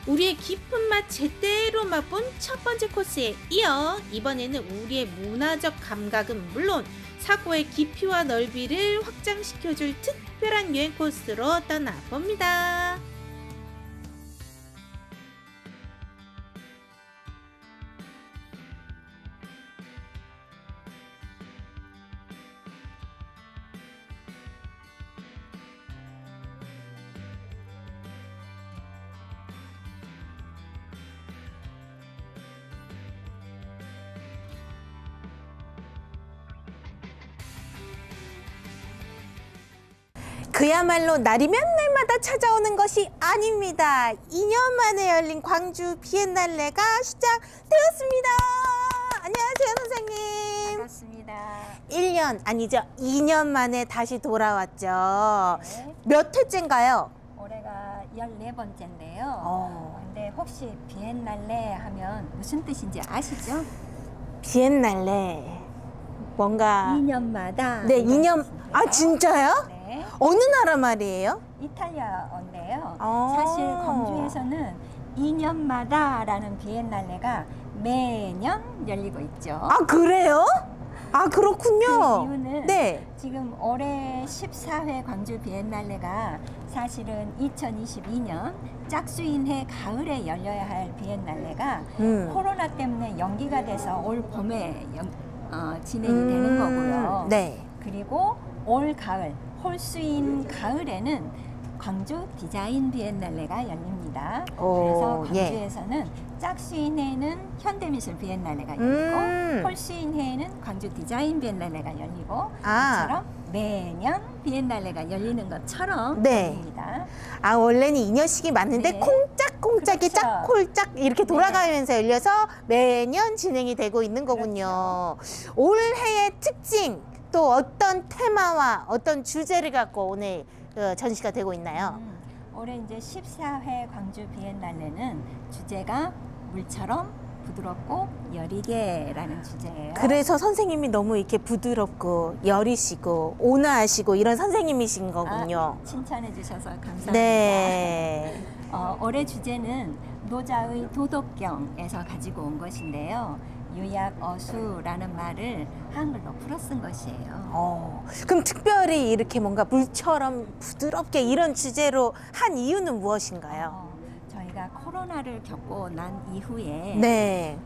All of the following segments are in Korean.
우리의 깊은 맛 제대로 맛본 첫 번째 코스에 이어 이번에는 우리의 문화적 감각은 물론 사고의 깊이와 넓이를 확장시켜줄 특별한 여행 코스로 떠나봅니다. 그야말로 날이면 날마다 찾아오는 것이 아닙니다. 2년 만에 열린 광주 비엔날레가 시작되었습니다. 안녕하세요, 선생님. 반갑습니다. 1년 아니죠, 2년 만에 다시 돌아왔죠. 네. 몇 회째인가요? 올해가 14번째인데요. 근데 혹시 비엔날레 하면 무슨 뜻인지 아시죠? 비엔날레 뭔가 2년마다. 네, 2년. 아, 진짜요? 네. 어느 나라 말이에요? 이탈리아어인데요. 아. 사실 광주에서는 2년마다라는 비엔날레가 매년 열리고 있죠. 아, 그래요? 아, 그렇군요. 그 이유는 네. 지금 올해 14회 광주 비엔날레가 사실은 2022년 짝수인해 가을에 열려야 할 비엔날레가 코로나 때문에 연기가 돼서 올 봄에 진행이 되는 거고요. 네. 그리고 올 가을, 홀수인 가을에는 광주 디자인 비엔날레가 열립니다. 그래서 광주에서는 짝수인해에는 현대미술 비엔날레가 열리고 홀수인해에는 광주 디자인 비엔날레가 열리고 이처럼 매년 비엔날레가 열리는 것처럼 열립니다. 아, 원래는 2년씩이 맞는데 네. 콩짝콩짝이 그렇죠. 짝콜짝 이렇게 돌아가면서 열려서 매년 진행이 되고 있는 거군요. 올해의 특징, 또 어떤 테마와 어떤 주제를 갖고 오늘 전시가 되고 있나요? 올해 이제 14회 광주 비엔날레는 주제가 물처럼 부드럽고 여리게라는 주제예요. 그래서 선생님이 너무 이렇게 부드럽고 여리시고 온화하시고 이런 선생님이신 거군요. 칭찬해 주셔서 감사합니다. 네. 올해 주제는 노자의 도덕경에서 가지고 온 것인데요. 유약어수라는 말을 한글로 풀어 쓴 것이에요. 그럼 특별히 이렇게 뭔가 물처럼 부드럽게 이런 주제로 한 이유는 무엇인가요? 저희가 코로나를 겪고 난 이후에 네.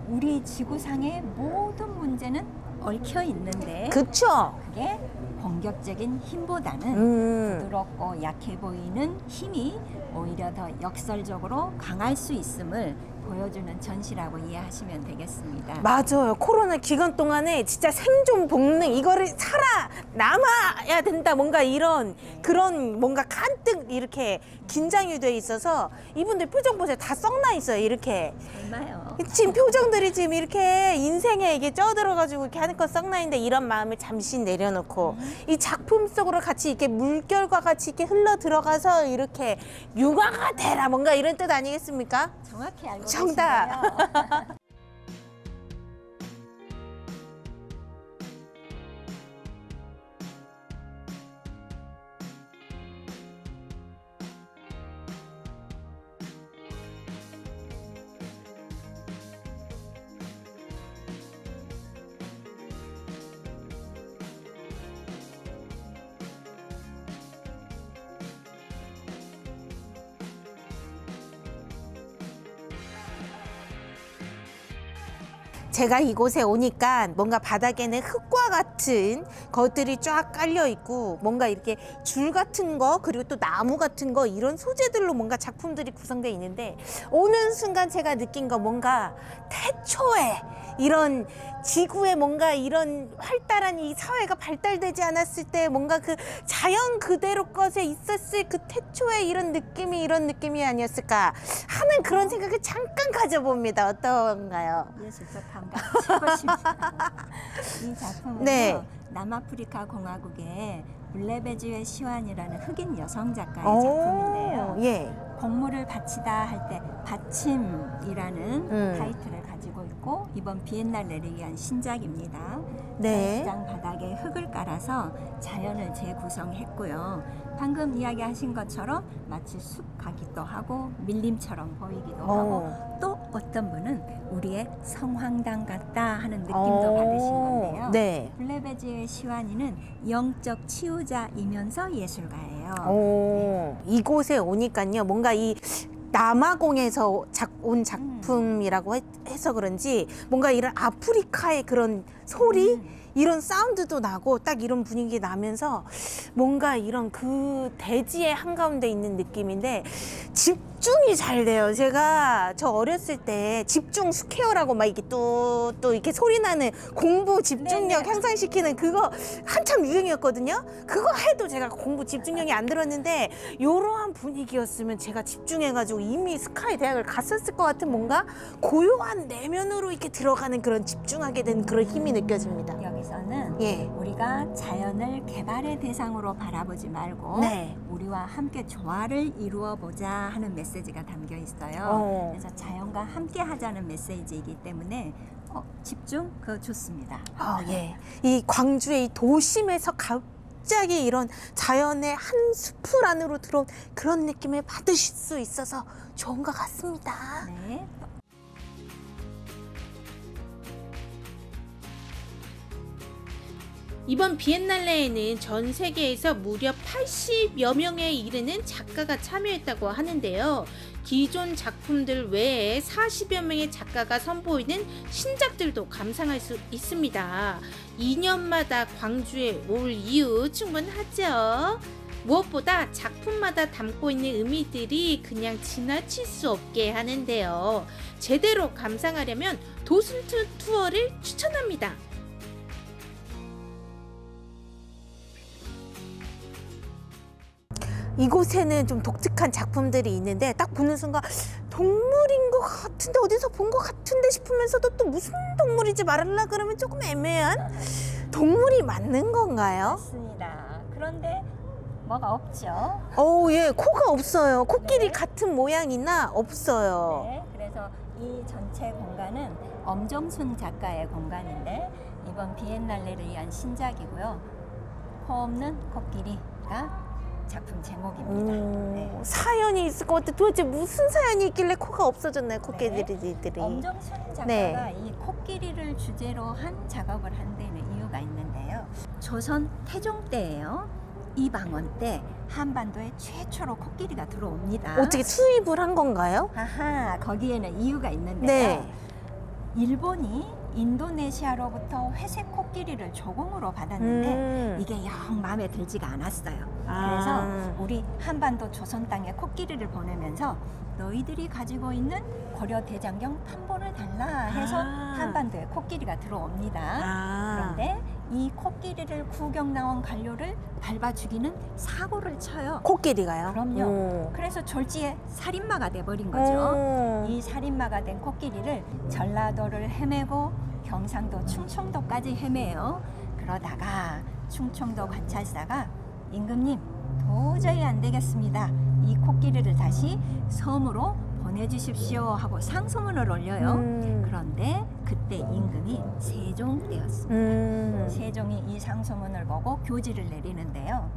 우리 지구상의 모든 문제는 얽혀 있는데 그쵸? 그게 공격적인 힘보다는 부드럽고 약해 보이는 힘이 오히려 더 역설적으로 강할 수 있음을 보여주는 전시라고 이해하시면 되겠습니다. 맞아요. 코로나 기간 동안에 진짜 생존 본능, 이거를 살아남아야 된다, 뭔가 이런 그런 뭔가 간뜩 이렇게 긴장이 돼 있어서 이분들 표정 보세요. 다 썩나 있어요. 이렇게. 얼마요? 지금 표정들이 지금 이렇게 인생에 이게 쪄들어가지고 이렇게 하는 건 썩나 있는데 이런 마음을 잠시 내려놓고 이 작품 속으로 같이 이렇게 물결과 같이 이렇게 흘러 들어가서 이렇게 융화가 되라, 뭔가 이런 뜻 아니겠습니까? 정확히 알고 정답. 계시네요. 제가 이곳에 오니까 뭔가 바닥에는 흙과 같은 것들이 쫙 깔려 있고 뭔가 이렇게 줄 같은 거 그리고 또 나무 같은 거 이런 소재들로 뭔가 작품들이 구성되어 있는데 오는 순간 제가 느낀 거 뭔가 태초에 이런 지구에 뭔가 이런 활달한 이 사회가 발달되지 않았을 때 뭔가 그 자연 그대로 것에 있었을 그 태초의 이런 느낌이 아니었을까 하는 그런 생각을 잠깐 가져봅니다. 어떤가요? 예술적 감각 최고십니다. 이 작품은요. 네. 남아프리카 공화국의 블레베주의 시완이라는 흑인 여성 작가의 작품인데요. 예. 곡물을 바치다 할 때 받침이라는 타이틀을 가지고 있고 작품이고 이번 비엔날레를 위한 신작입니다. 네. 전시장 바닥에 흙을 깔아서 자연을 재구성했고요. 방금 이야기하신 것처럼 마치 숲 같기도 하고 밀림처럼 보이기도 하고 또 어떤 분은 우리의 성황당 같다 하는 느낌도 받으신 건데요. 네. 블레베지의 시완이는 영적 치유자이면서 예술가예요. 이곳에 오니까요. 뭔가 이 남아공에서 온 작품이라고 해서 그런지 뭔가 이런 아프리카의 그런 소리 이런 사운드도 나고 딱 이런 분위기 나면서 뭔가 이런 그 대지의 한가운데 있는 느낌인데 집중이 잘 돼요. 제가 저 어렸을 때 집중 스퀘어라고 막 이렇게 또 이렇게 소리 나는 공부 집중력 향상시키는 그거 한참 유행이었거든요. 그거 해도 제가 공부 집중력이 안 들었는데 이러한 분위기였으면 제가 집중해가지고 이미 스카이 대학을 갔었을 것 같은 뭔가 고요한 내면으로 이렇게 들어가는 그런 집중하게 된 그런 힘이 느껴집니다. 여기서는 예. 우리가 자연을 개발의 대상으로 바라보지 말고 네. 우리와 함께 조화를 이루어 보자 하는 메시지가 담겨 있어요. 그래서 자연과 함께 하자는 메시지이기 때문에 집중 그거 좋습니다. 예. 이 광주의 이 도심에서 갑자기 이런 자연의 한 숲을 안으로 들어온 그런 느낌을 받으실 수 있어서 좋은 것 같습니다. 네. 이번 비엔날레에는 전 세계에서 무려 80여 명에 이르는 작가가 참여했다고 하는데요. 기존 작품들 외에 40여 명의 작가가 선보이는 신작들도 감상할 수 있습니다. 2년마다 광주에 올 이유 충분하죠. 무엇보다 작품마다 담고 있는 의미들이 그냥 지나칠 수 없게 하는데요. 제대로 감상하려면 도슨트 투어를 추천합니다. 이곳에는 좀 독특한 작품들이 있는데 딱 보는 순간 동물인 것 같은데 어디서 본 것 같은데 싶으면서도 또 무슨 동물인지 말하려 그러면 조금 애매한 동물이 맞는 건가요? 맞습니다. 그런데 뭐가 없죠. 예, 코가 없어요. 코끼리 같은 모양이나 없어요. 네, 그래서 이 전체 공간은 엄정순 작가의 공간인데 이번 비엔날레를 위한 신작이고요. 코 없는 코끼리가 작품 제목입니다. 네. 사연이 있을 것 같아. 도대체 무슨 사연이 있길래 코가 없어졌나요, 코끼리들이? 엄정순 작가가 네. 이 코끼리를 주제로 한 작업을 한 데는 이유가 있는데요. 조선 태종 때예요. 이방원 때 한반도에 최초로 코끼리가 들어옵니다. 어떻게 수입을 한 건가요? 아하, 거기에는 이유가 있는데요. 네. 일본이 인도네시아로부터 회색 코끼리를 조공으로 받았는데 이게 영 마음에 들지가 않았어요. 그래서 우리 한반도 조선 땅에 코끼리를 보내면서 너희들이 가지고 있는 고려 대장경 판본을 달라 해서 한반도에 코끼리가 들어옵니다. 그런데 이 코끼리를 구경 나온 관료를 밟아 죽이는 사고를 쳐요. 코끼리가요? 그럼요. 그래서 졸지에 살인마가 돼버린 거죠. 이 살인마가 된 코끼리를 전라도를 헤매고 경상도 충청도까지 헤매요. 그러다가 충청도 관찰사가 임금님 도저히 안 되겠습니다. 이 코끼리를 다시 섬으로 보내주십시오 하고 상소문을 올려요. 그런데 그때 임금이 세종되었습니다. 세종이 이 상소문을 보고 교지를 내리는데요.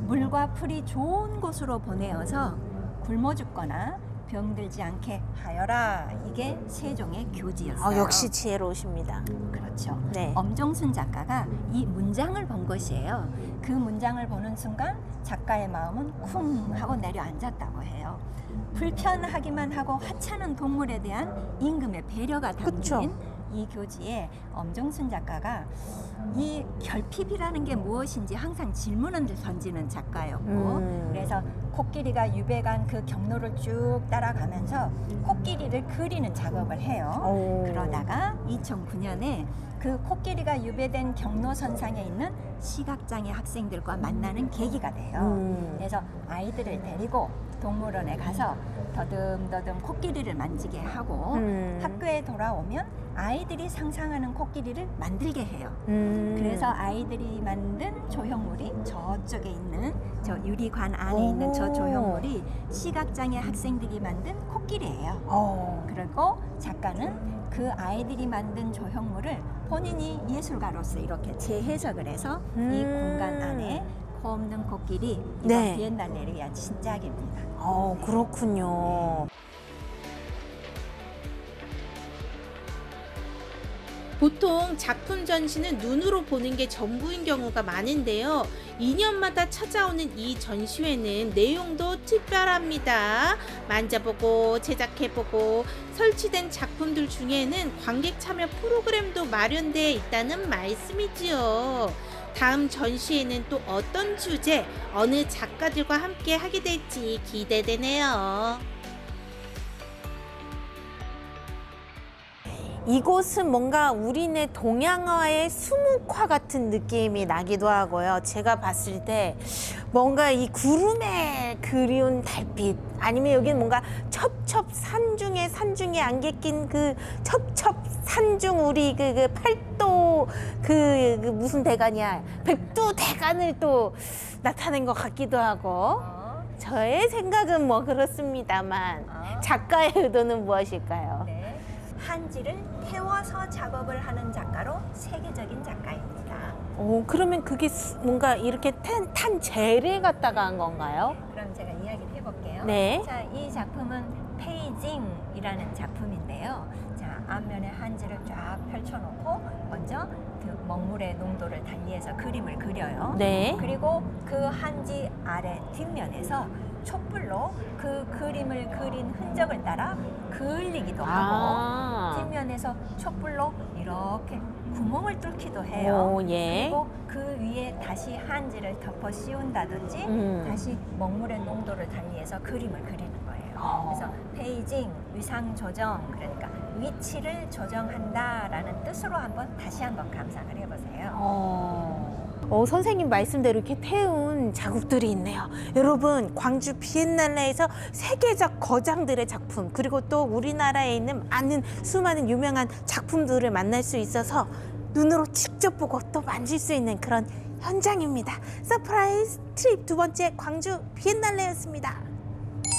물과 풀이 좋은 곳으로 보내어서 굶어 죽거나 병들지 않게 하여라. 이게 세종의 교지였어요. 역시 지혜로우십니다. 그렇죠. 네. 엄정순 작가가 이 문장을 본 것이에요. 그 문장을 보는 순간 작가의 마음은 쿵 하고 내려앉았다고 해요. 불편하기만 하고 하찮은 동물에 대한 임금의 배려가 담긴 그쵸. 이 교지에 엄정순 작가가 이 결핍이라는 게 무엇인지 항상 질문을 던지는 작가였고 그래서 코끼리가 유배간 그 경로를 쭉 따라가면서 코끼리를 그리는 작업을 해요. 그러다가 2009년에 그 코끼리가 유배된 경로선상에 있는 시각장애 학생들과 만나는 계기가 돼요. 그래서 아이들을 데리고 동물원에 가서 더듬더듬 코끼리를 만지게 하고 학교에 돌아오면 아이들이 상상하는 코끼리를 만들게 해요. 그래서 아이들이 만든 조형물이 저쪽에 있는 저 유리관 안에 있는 저 조형물이 시각장애 학생들이 만든 코끼리예요. 그리고 작가는 그 아이들이 만든 조형물을 본인이 예술가로서 이렇게 재해석을 해서 이 공간 안에 코 없는 코끼리 이번 네. 비엔날레를 위한 신작입니다. 그렇군요. 보통 작품 전시는 눈으로 보는 게 전부인 경우가 많은데요. 2년마다 찾아오는 이 전시회는 내용도 특별합니다. 만져보고 제작해보고 설치된 작품들 중에는 관객 참여 프로그램도 마련되어 있다는 말씀이지요. 다음 전시회는 또 어떤 주제, 어느 작가들과 함께 하게 될지 기대되네요. 이곳은 뭔가 우리네 동양화의 수묵화 같은 느낌이 나기도 하고요. 제가 봤을 때 뭔가 이 구름에 그리운 달빛, 아니면 여기는 뭔가 첩첩산 중에 안개 낀 그 첩첩산 중 우리 그 팔도 그 무슨 대간이야, 백두대간을 또 나타낸 것 같기도 하고, 저의 생각은 뭐 그렇습니다만 작가의 의도는 무엇일까요? 네. 한지를 태워서 작업을 하는 작가로 세계적인 작가입니다. 그러면 그게 뭔가 이렇게 탄 젤을 갖다가 한 건가요? 그럼 제가 이야기를 해볼게요. 네. 자, 이 작품은 페이징이라는 작품인데요. 자, 앞면에 한지를 쫙 펼쳐놓고 먼저 그 먹물의 농도를 달리해서 그림을 그려요. 네. 그리고 그 한지 아래 뒷면에서 촛불로 그 그림을 그린 흔적을 따라 그을리기도 하고 뒷면에서 촛불로 이렇게 구멍을 뚫기도 해요. 예. 그리고 그 위에 다시 한지를 덮어 씌운다든지 다시 먹물의 농도를 달리해서 그림을 그리는 거예요. 그래서 페이징, 위상 조정, 그러니까 위치를 조정한다라는 뜻으로 다시 한번 감상을 해보세요. 선생님 말씀대로 이렇게 태운 자국들이 있네요. 여러분, 광주 비엔날레에서 세계적 거장들의 작품, 그리고 또 우리나라에 있는 수많은 유명한 작품들을 만날 수 있어서 눈으로 직접 보고 또 만질 수 있는 그런 현장입니다. 서프라이즈 트립 두 번째 광주 비엔날레였습니다.